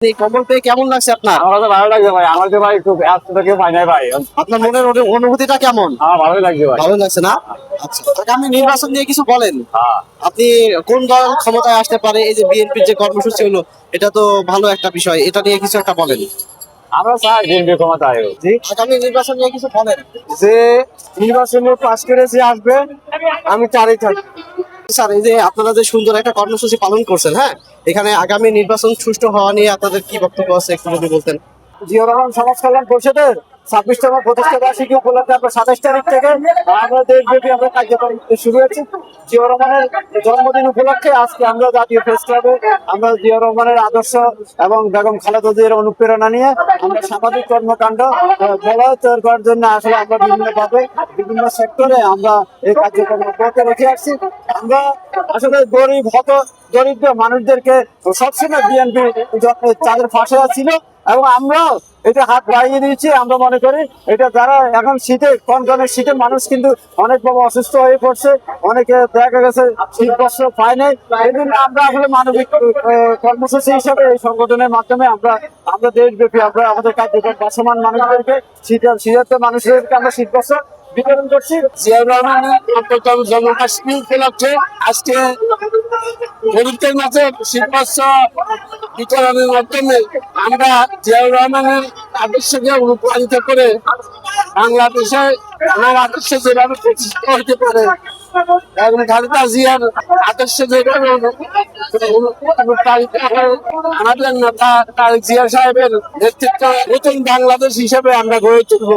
এই কম্বল পেয়ে কেমন লাগছে আপনার? আমার তো ভালো লাগছে ভাই, আমার তো ভাই খুব ব্যস্ত কেউ পাই নাই ভাই। আপনার মনের অনুভূতিটা কেমন? আমার ভালোই লাগছে ভাই। ভালো লাগছে না? আচ্ছা, আগামী নির্বাচন নিয়ে কিছু বলেন। হ্যাঁ, আপনি কোন দল ক্ষমতায় আসতে পারে? এই যে বিএনপির যে কর্মসূচি হলো, এটা তো ভালো একটা বিষয়, এটা নিয়ে কিছু একটা বলেন। আমরা চাই বিএনপি ক্ষমতায় হোক। জি, আগামী নির্বাচন নিয়ে কিছু বলেন। যে নির্বাচনে পাশ করে যে আসবে, আমি চারই থাকবো। স্যার, এই যে আপনারা যে সুন্দর একটা কর্মসূচি পালন করছেন, হ্যাঁ, এখানে আগামী নির্বাচন সুষ্ঠু হওয়া নিয়ে আপনাদের কি বক্তব্য আছে একটু যদি বলতেন। জিয়া রহমান সমাজ কল্যাণ পরিষদের 26তম প্রতিষ্ঠা বার্ষিকী উপলক্ষে আমরা 27 তারিখ থেকে আমরা দেশব্যাপী আমরা কার্যক্রম শুরু হয়েছে। জিয়া রহমানের জন্মদিন উপলক্ষে আজকে আমরা জাতীয় প্রেস ক্লাবে আমরা জিয়া রহমানের আদর্শ এবং বেগম খালেদা জিয়ার অনুপ্রেরণা নিয়ে আমরা সামাজিক কর্মকাণ্ড বলবৎ করার জন্য আসলে আমরা বিভিন্নভাবে বিভিন্ন সেক্টরে আমরা এই কার্যক্রম করতে রেখে আসছি। আমরা আসলে গরিব দরিদ্র মানুষদেরকে সবসময় বিএনপি তাদের পাশে ছিল এবং আমরাও এটা হাত বাড়িয়ে দিয়েছি। আমরা মনে করি এটা যারা এখন শীতে কনকনের শীতে মানুষ কিন্তু অনেকভাবে অসুস্থ হয়ে পড়ছে, অনেকে দেখা গেছে শীত বস্ত্র পায় নাই। এই জন্য আমরা আসলে মানবিক কর্মসূচি হিসাবে এই সংগঠনের মাধ্যমে আমরা দেশব্যাপী আমরা আমাদের কার্যক্রম বাসমান মানুষদেরকে শীতার্থ মানুষদেরকে আমরা শীত বস্ত্র বিতরণ করছি। জিয়া রহমানের জন্মবার্ষিকী উপলক্ষে আজকে গরিবদের মাঝে শীতবস্ত্র বিতরণের মাধ্যমে আমরা জিয়াউর রহমানের আদর্শকে অনুপ্রাণিত করে বাংলাদেশে আমার আদর্শ যেভাবে প্রতিষ্ঠিত হতে পারে এবং খালেদা জিয়ার আদর্শ যেভাবে অনুপ্রাণিত হয়, আমাদের নেতা তারেক জিয়া সাহেবের নেতৃত্বে নতুন বাংলাদেশ হিসেবে আমরা গড়ে তুলব।